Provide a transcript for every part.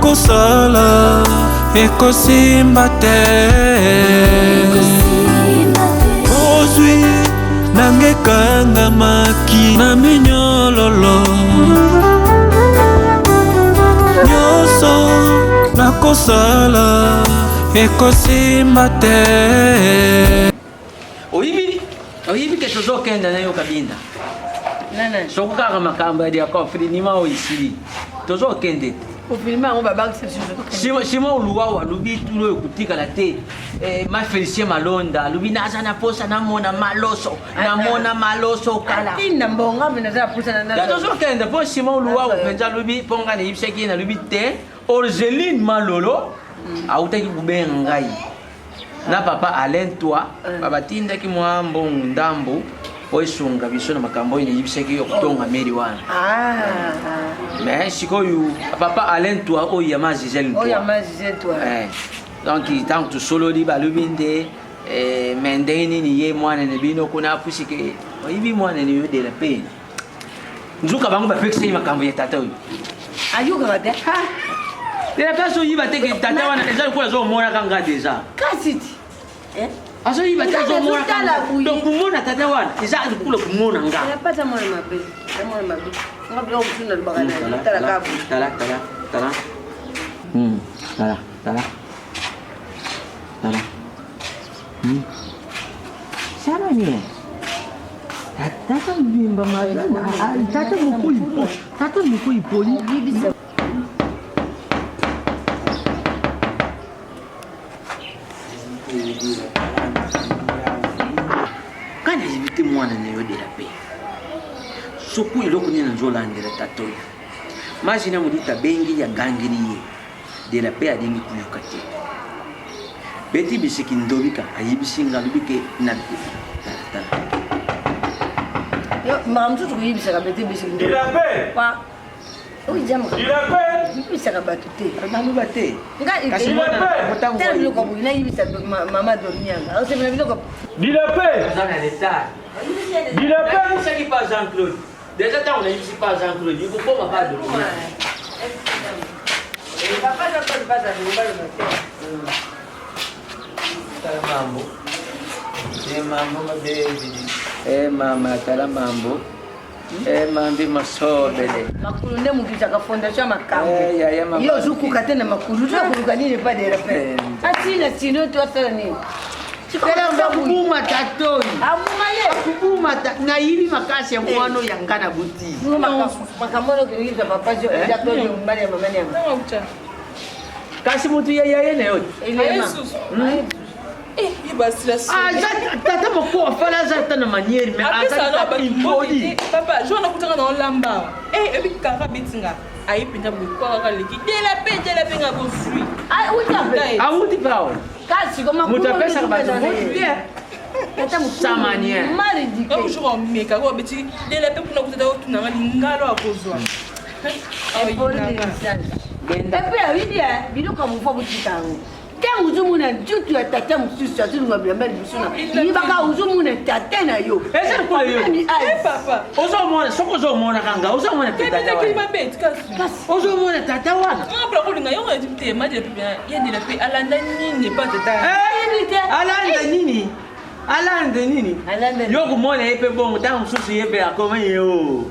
nakosala ekosimba te ozwi nangekanga maki na minyololo nyonso nakosala ekosimba te. Oyibi ke tozokenda nayo kabinda sokukaka makambo ya diakofri nima oisili tozokende sima oluwa walubi tulo ekutikala te ma Félicien Malonda alubi naza na posa namona maloso kala tozokende po sima oluwa kupenza alubi ponga neyibisaki nalubi te Orgeline Malolo autaki kubenga ngai na papa Alain toi babatindaki mwa mbongo ndambo oisunga biso na makambo ine yibiseki yokutonga meri wana mais sikoyo papa Alain toi oya mazizel toi donc tant que solo di balubinde mendeni ni ye mwana ne bino kuna pusike oyibi mwana ne yo de la paix nzuka bango ba pekse makambo ya tata oyo ayuka bate de la place oyiba te ke tata wana eza ko zo mona kanga deja kasiti aso yiba ta zo mona kanga donc kumona tata wana eza kula kumona nga yapata mwana mabe ngablo mtuna bagana tala kabu tala sana ni tata mbimba mara tata mukui poli kana yibiti mwana ne yodela pe soku iloko nina nzolandela tatoyo mashina mudita bengi ya gangiriye de la paix adingi kuyuka te beti bisiki ndobika ayibisinga lubike na yo mamtu tukuyibisaka beti bisiki de la paix wa oui jamu de la paix bisaka batute abantu bate kasi mwana tena biloko bwina yibisa mama dormianga au c'est biloko de la paix dans l'état de la paix c'est qui pas Jean-Claude déjà tant on a ici pas Jean-Claude il faut pas de papa Jean-Claude pas mama tala mambo mambi masobele makulu nde mukitaka fondation makambo yo zukuka tena makulu tukuluka nini pa de repère atina sino to asala nini Kera kubuma tatoi amuma ye kubuma na hivi makasi ya mwana yangana buti makamono kiliza papa jo ya to mbali ya mama nyama kasi mutu ya yene yote Yesus tata moko afala za tana maniere mais ata impoli papa je na kutanga na lamba ebi kaka bitinga ayipinda bukwa kaka leki de la paix nga bo fruit auti pao kasi koma mutapesa ba vote bien tata sa manière mari dike comme je remeka ko beti de la paix kuna kutata otuna ngali ngalo akozwa epe awidia biloko mufo butikango tangu uzumuna njutu ya tata mususu atulunga bilamba libusuna yibaka uzumuna tata na yo eza ko yo papa ozomona soko zomona kanga ozomona tata wana ozomona tata wana ngapla ko linga yonga tite ma de pia yende la paix alanda nini pas tata alanda nini yo kumona yepe bongo tangu mususu yepe akoma yo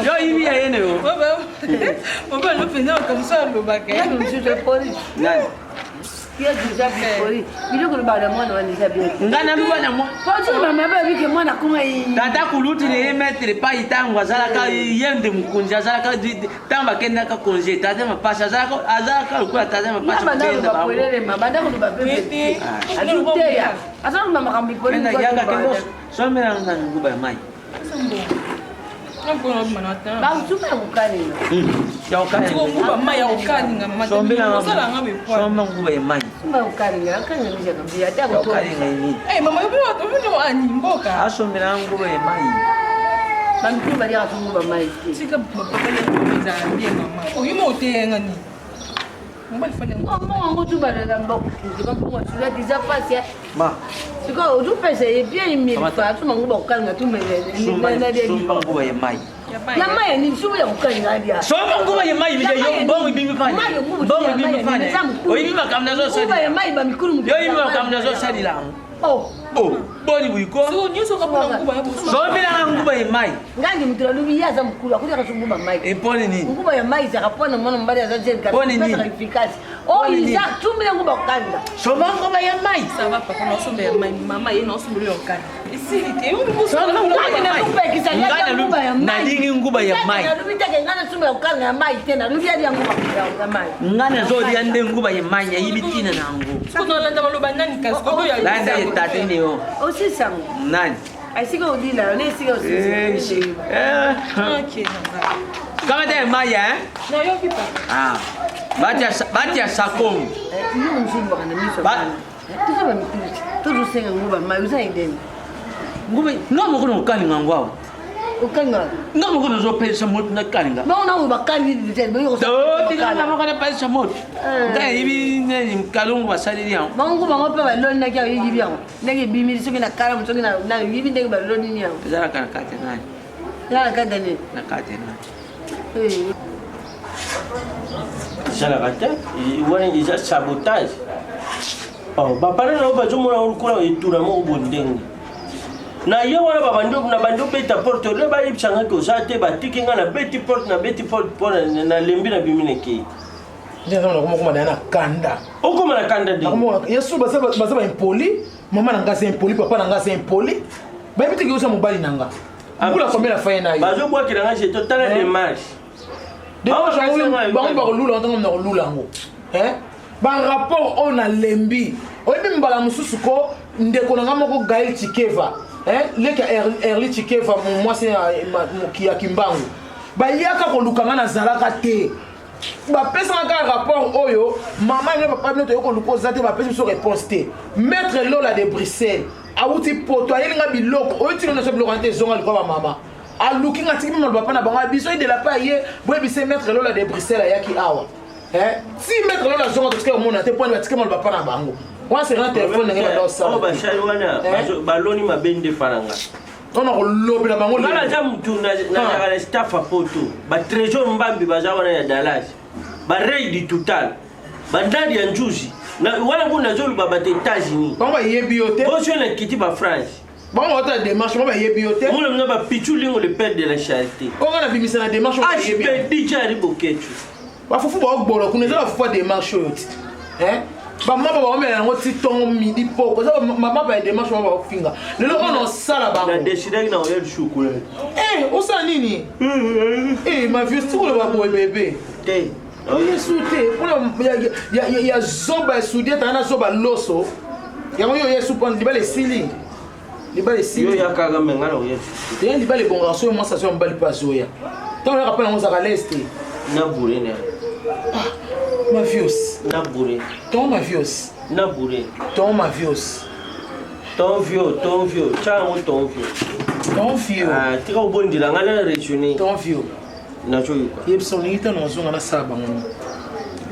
yo hivi ya yene yo baba lo pena comme ça lo bagay ya mususu police nani Qui a déjà vu il faut que le balamon on déjà bien ngana luba na mo quand tu mama ba bi ke mwana kuma yi tata kuluti ne mettre pa itango azala ka yende mukunja azala ka tamba kenda ka konje tata mapasha azala ka kwa tata mapasha kenda ba polele mama nda ko ba bebe ajute ya azala mama kambi polele kenda yanga kendo somera ngana nguba mai ba utupa ukani ya ukani nguba mai ya ukani ngama sala ngabe kwa somba nguba mai ba ukani akanya mija kambia hata ko mama yobi watu vino ani mboka asomera nguba mai bantu bali atunguba mai sika baba le za bien mama oyimo otenga ni mama ifanya ngo tu bala mboka kizika kwa tu déjà passé ma siko utu pesa bien imi fa tu manguba ukani ngatu mele sumba nguba mai Ya mai ni subu ya ukanga dia. So nguba ya mai bija yo bongo bibi fanya. Bongo bibi fanya. Oyi ba kamna zo sadi. Nguba ya mai ba mikuru mu. Yo iba kamna zo sadi la. Oh. Oh, boni buiko. So nyoso kapona nguba ya busu. So bila nguba ya mai. Ngangi mutula lubi ya za mkuru akuja kasumba mai. E poni ni. Nguba ya mai za kapona mwana mbali ya za jen ka. Poni ni. Oh, iza tumile nguba ukanga. So nguba ya mai. Ça va papa na sombe ya mai mama ye na sombe yo kan. Isi te yo busu. So nguba ya mai. Na dingi nguba ya mai. Na lubi take ngana sumbe ukanga ya mai tena. Lubi ya nguba ya mai. Ngana zo dia nde nguba ya mai ya yibitina na nguba. So no landa maloba nani kasi ko ya. Landa ye tatini yo. Aussi ça. Nani? Aisiga udila, ne siga aussi. OK. Kama te mai Na yo kipa. Ah. Batia sakom. Ni mzimba kana miso. Ba. Tuzo ba mikuru. Tuzo senga nguba mai uza ideni. Nguba ngamo kuno kani ngangwa. Ukanga. Ngamo kuno zo pesa moto na kani nga. Ba una ubakani dite be yo. Oh, tika ngamo kana pesa moto. Ngai ibi ne mkalungu basali dia. Bangu bango pe ba loni na kya yibi yango. Ndenge bimiri soki na kala msoki na yibi ndenge ba loni ni yango. Zara kana kate nani? Ya kata ni. Na kate nani? Sala kata, wana déjà sabotage. Oh, bapana na ba jomo na ukula itura mo bondenge. Na yo wana na bando beta porte le ba yipsanga ko sate ba tikinga na beti porte pona na lembi na bimine ki. Ndio kama na kanda. Okoma na kanda di. Kama Yesu basa impoli, mama nanga c'est impoli, papa nanga c'est impoli. Ba biti ki usa mobali nanga. Ngula kwa mela fanya nayo. Bazo bwa kiranga c'est total démarche. Démarche ba ba lula ntango na lula ngo. Ba rapport on a lembi. Oyebi mbala mususu ko ndeko nanga moko Gaël Chikeva. Leka Erli Chikeva moi c'est mokia kimbangu. Ba yaka ko lukanga na zalaka te. Ba pesa nga rapport oyo mama ne papa ne to ko lukoza te ba pesa so réponse te. Maître Lola de Bruxelles. Awuti poto ayelinga biloko oyo tino na so biloko ante zonga likwa ba mama. A looking at him on papa na banga biso de la pa ye boy bi se Maître Lola de Bruxelles ayaki awa. Si Maître Lola zonga to ke mona te point ba tike mon papa na bango. Moi c'est un téléphone ngena do sa. Oh ba shai wana baloni mabende faranga. On a lobby la bango. Ngala jam tuna na na staff apoto. Ba trésor mbambi baza wana ya Dallas. Ba raid total. Ba ndadi ya njuzi. Na wana nguna zolu ba bate États-Unis. Bango yebi yote. Bo sio na kiti ba France. Bango ota démarche bango yebi yote. Mona mna ba pichulingo le père de la charité. On a bimisa na démarche bango yebi. HP DJ riboketu. Ba fufu ba gboro kuneza ba fufu démarche yote. Ba mama ba omela ngo titongo midi poko. Ça mama ba démarche bango ba finga. Lelo on sala bango. Na décider na oya chocolat. On sa nini? Ma vieux c'est le babo bébé. Oye soute, ya zoba soudie tana zoba loso. Ya mo yo yesu pon libale sili. Libale sili. Yo ya kaga mengana oye. Te libale bon garçon moi ça so mbali pas zoya. Tant on rappelle on za l'est. Na bourré ne. Ma vieux. Na bourré. Ton ma vieux. Na bourré. Ton ma vieux. Ton vieux. Chango ton vieux. Ton vieux. Ah, tika obondi la ngana rechuni. Ton vieux. Na choyo kwa. Yeb son ngita no zonga na saba ngoni.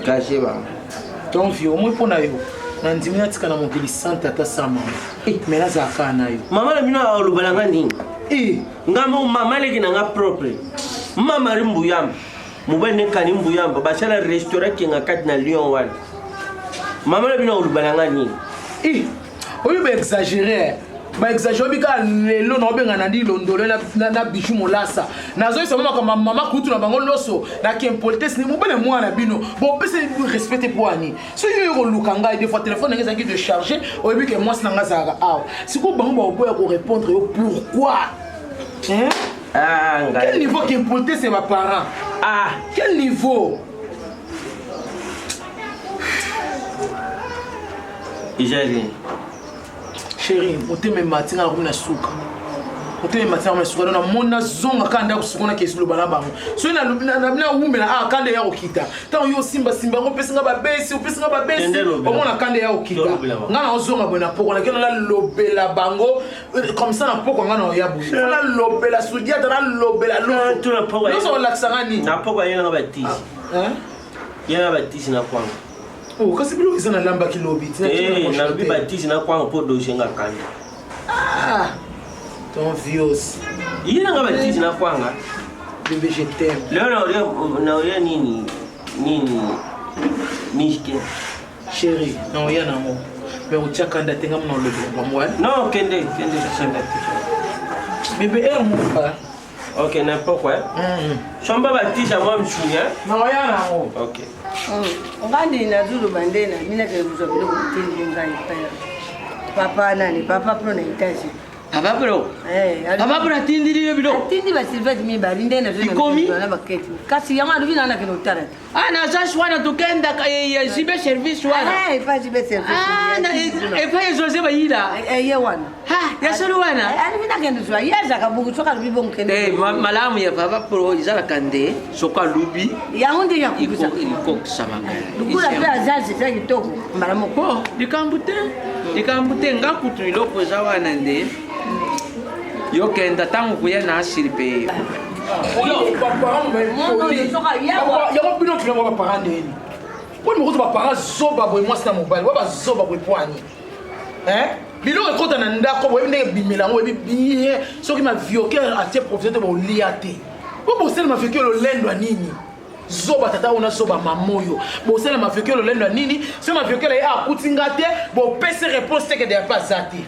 Kaje ba. Ton vieux moi pona yo. Na ndimina tika na mokili santa ta sama. Mena za kana yo. Mama na bino olubala ngani? Ngamo mama leki na nga propre. Mama rimbu yamba. Mubene kanimbu yamba basala restaurant kinga kat na Lyon wan. Mama na bino olubala ngani? Oyo ba exagérer. Ba exagérer bika lelo na obenga na ndi londolo na bichu molasa. Nazo isa mama kutu na bango loso na ki impolitesse ni mubele mwana bino. Bon pese respecter pour ani. So yo lukanga des fois téléphone ngeza ki de charger, oyo bika moi sinanga zaka aw. Siko bango ba boya ko répondre yo pourquoi? Quel niveau qui impolitesse mes parents? Quel niveau? Ijali. Chérie, oteme matinga na suka. Oteme matinga na suka na mona zonga kanda kusukona kesu lobana bango. So na umela kanda ya okita. Tant yo simba ngo pesinga ba besi, opesinga ba besi. Omona kanda ya okita. Ngana ozonga bona poko na kena lobela bango comme ça na poko ngana ya bu. Na lobela sudia na lobela lo. Tu na poko. Non so laksanga ni. Na poko yena ba tisi. Yena ba tisi na kwanga. Oh, kasi bilo izana lamba kilobi. Na bi ba tisi na kwanga po dojenga kanda. Ton vieux. Yena nga ba tisi na kwanga. bébé je t'aime. Leo naolia nini nishike. Chérie, naolia nango. Mais otia kanda tenga mna lobelo moi. Non, kende. Bébé er mon pas. Ok, n'importe quoi. Chamba batisha moi mchunya. Naolia nango. Ok. ngandi na zulu bandena mina ke mzobile kutindi ngai papa nani papa pro na itaji Papa bro. Papa bro atindiri yo bilo. Atindi ba silvet mi ba rinde na zulu na baketi. Kasi yama ruvi na ke notara. Na za shwana tukenda ya zibe service wana. Fa zibe service. Na fa Jose bayida. Ye wana. Ya solo wana. Ani mina ke nduzwa yeza ka bugu soka ruvi bonkende. Malamu ya papa pro izala kande soka lubi. Ya hunde ya kugusa. Iliko samanga. Dukula pe azazi za kitoko. Malamu ko dikambute ngakutu iloko za wana nde. Yo kenda tangu kuya na asiripe. Yako bino tu ngoma parents ndeni. Ko mo kutu ba parents zoba boy moi na mobile, wa ba zoba boy poani. Bilo ko kota na ndako boy ndenge bimela ngo bibi soki ma vioquer atie professeur bo liate. Ko bo sel ma vioquer lo lendwa nini? Zoba tata ona zoba mamoyo. Bo sel ma vioquer lo lendwa nini? So ma vioquer ya akutingate bo pese réponse te que de pas zati.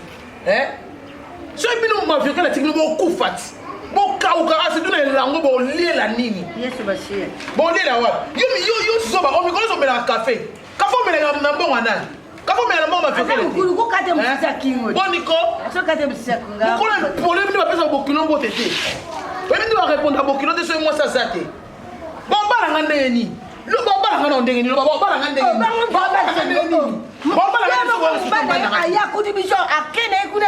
So bino ma vioquer la tikno bo kufati. Bo kauka asi duna lango bo lela nini? Yesu bashia. Bo lela wa. Yo zoba o mi kono mela café. Kafo mela na bongo nani? Kafo mela mama vioquer. Kulu ko kate msisa kingo. Boniko. So kate msisa kunga. Ko la problème ni ba pesa bo kilo bo tete. Wewe ndio répondre à bo kilo de so moi ça zate. Bon bala ngande ni. Lo ba bala ngande ndenge ni lo ba bala ngande ni. Ba bala ngande ni. Aya kudibisho akene kuna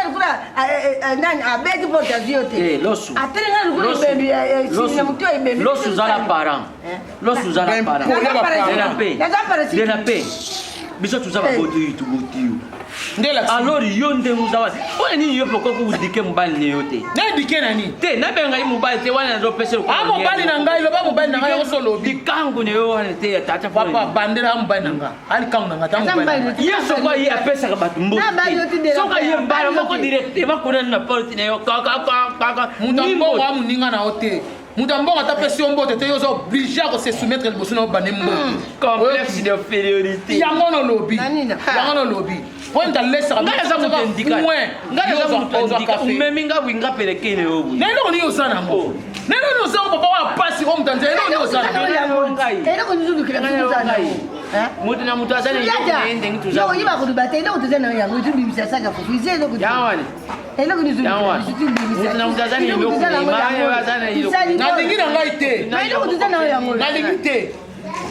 nani abeti porta vyote. Losu. Atenga kuna bebi sina mtu bebi. Losu zala parent. Losu zala parent. De la paix. Biso tuzaba botu tu botu. Alors yo ndengu zawa. Ona ni yo poko ku dike mbali ne yote. Na dike nani? Te na benga yi mobile te wana ndo pese ko. Mobile na ngai lo ba mobile na ngai so lo dikangu ne yo wana te tata fa. Papa bandera mobile na ngai. Ali kangu na ngai ta mobile. Yeso kwa yi apesa ka batu mbo. So ka yi mbala moko direct ba kuna na porte ne yo ka. Mutambo wa muninga na hote. Mutambo ata pesi ombote te yo so obligé à se soumettre le bosso na banembo. Complexe d'infériorité. Yango no lobby. Yango no lobby. Point à l'est ça. Ngaza mutendika. Ngaza mutendika. Umeminga winga pelekele obu. Neno ni osana mbo. Neno ni osana papa wa pasi o mutanje. Neno ni osana. Eno ko nzulu kila kuzana. Mutu na mutu azana yende ngitu za. Yo yiba kudubate eno kutuzana yango tubimisa saka fufize eno kutu. Yawani. Eno kunizulu. Mutu na mutu azana yendo kumaya azana yendo. Na dingina ngai te. Eno kutuzana yango. Na dingite.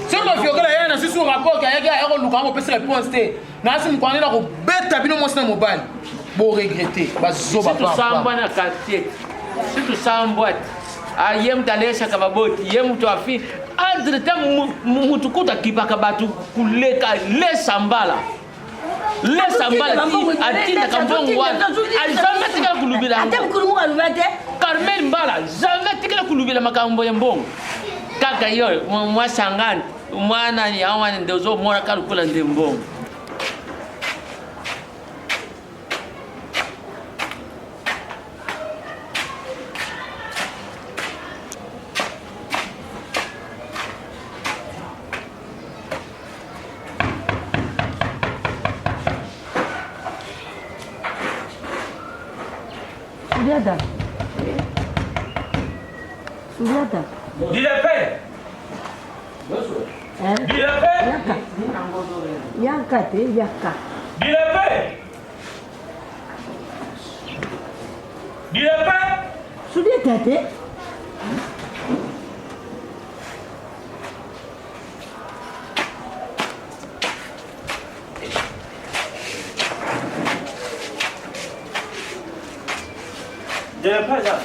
Sema vioquer ya na sisi rapport ka ya ko luka ko pesa réponse te. Na asi mkwani na ko beta bino mo sina mobile. Bo regretter. Ba zoba pa. Tu samba na quartier. Si tu samba ayem talesha kababoti, yem tu afi. Entre temps mutu kuta kipaka batu kuleka le sambala. Le sambala ti atinda kambongo wana. Alzama tika kulubila. Ate mkulumu kalubate. Carmel Mbala, jamais tika kulubila makambo ya mbongo. Kaka yo mwa sangani mwana ni hawana ndozo mora kalukula ndembongo. Suliata. Suliata. Dis la paix. Dis la paix. Yaka te yaka. Dis la paix. Dis la paix. Suliata te. De la paix là.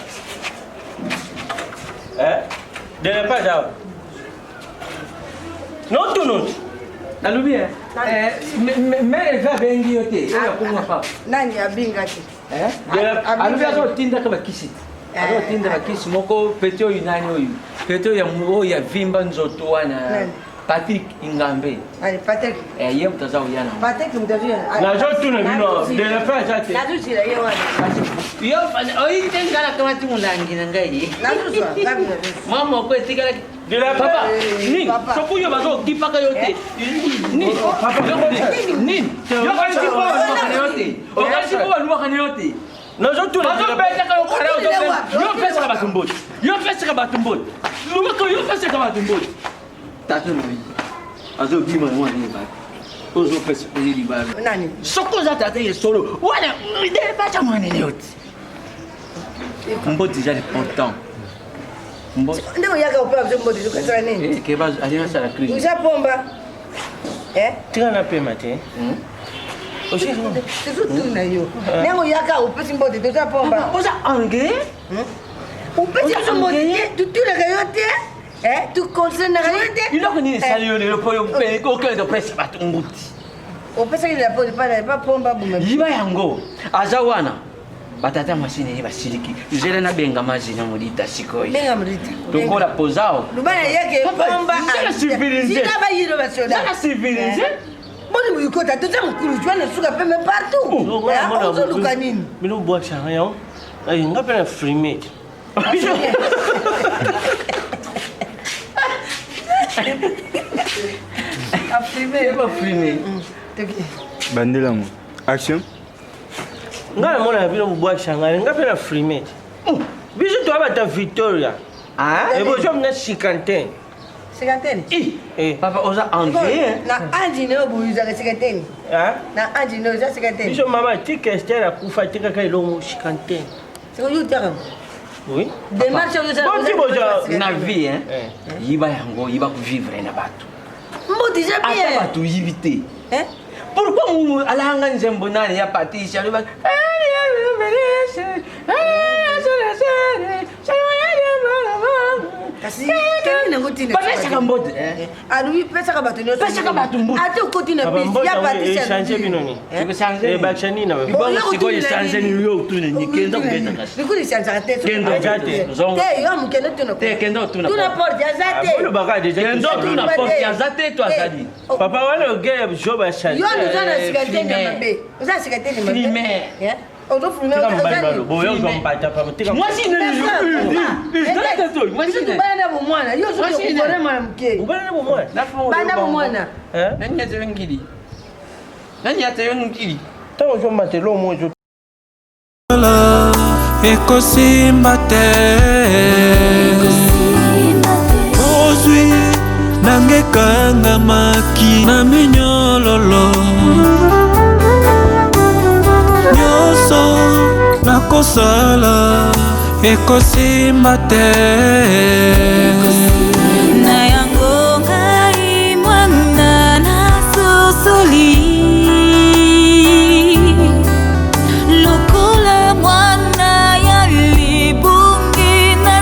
De la paix là. Non tout non. Nalubi mere va bengi yote. Ya kuma pa. Nani abinga ti. Alubi azo tinda kama kisi. Azo tinda kama kisi moko petio yunani oyu. Petio ya muo ya vimba nzoto wana. Patrick Ingambe. Allez, Patrick. Yeye mtazao yana. Patrick mtazio. Na jo tuna bino de la fin jate. Nazuzi la yewa. Yo oitengala kama timulangi ngai. Nazuzi kabi. Mama ko etikala De la papa fin. ni sokuyo bazo kipaka yote. Ni papa ni. Yo ko tipa yote. O kasi ko yote. Na jo tuna bazo pesa ka okara yo pesa ka batumbot. Yo pesa ka batumbot. Luba ko yo pesa ka batumbot. Tatu no. Azo bima mwana ni ba. Ozo pesa ko ni ba. Nani? Soko za tata ye solo. Wana de bacha mwana yote. Mboti jali pourtant. Mboti. Ndio yaka upewa mboti tukatana nini? Ke ba alina sala crise. Ushapomba. Tika na pema te. Oshi. Tutu na yo. Nengo yaka upesi mboti tushapomba. Oza ange? Upesi mboti tutu na kayote. Tu conseilles na kayote. Iloko ni sali yo le poyo pe ko ke do pesa batumbuti. Upesi ile podi pa pomba bume. Yiba yango azawana. Batata mashine yiba siliki. Zele na benga maji na mulita sikoi. Benga mulita. Tokola pozao. Lubana yake pomba. Zele civilisé. Sina ba yiro ba soda. Zele civilisé. Boni muyikota tuta mukuru jwana suka peme partout. Ozo luka nini? Mino boa changa yo. Ai ngape na free mate. Afrimé. Pas frimé. Bandelango. Action. Ngala mona bino boa changa ngape na free mate. Biso to abata Victoria. Ah? E bo jom na Chicanten. Sikateni. Papa oza ange. Na anji ne obuza ka sikateni. Na anji ne oza sikateni. Biso mama tika Esther akufa tika ka ilongo Chicanten. Siko yutaka. Oui. Démarche oza. Bon ti boja Na vie hein. Yiba yango yiba ku vivre na bato. Mboti je Ata bien. bato yibite. Pourquoi mu alanga nzembo nani ya Patricia le ba. Kasi kemi na ngoti ne. Pesa ka mbote. Alui pesa ka bato nyonso. Pesa ka bato mbote. Ate okoti na bisi ya Patricia. changer bino ni. Siko changer. E bakshani na we. Bon siko ye changer ni yo tune ni kenda ngeta kasi. Nikuni changer te. Kendo Ajate. Te yo mukende tuno. Te kendo tuna. Tuna porte ya zate. Bolo baka deja. Kendo tuna porte ya zate to azali. Papa wana ogea joba changer. Yo nuzana sikateni na mabe. Uza sikateni mabe. Primaire. Ozo fume Tika oza mbali balo. ni. Bo yo zompata pa tika. Moi si ne moi si ne. Bana bo mwana. Yo zo kubore mwana mke. Ubana bo mwana. Bana bo mwana. Nani ate ngili. Nani ate ngili. Tawo zo matelo mojo. Ekosimba te ozwi nangekanga maki na minyololo nyonso nakosala ekosimba te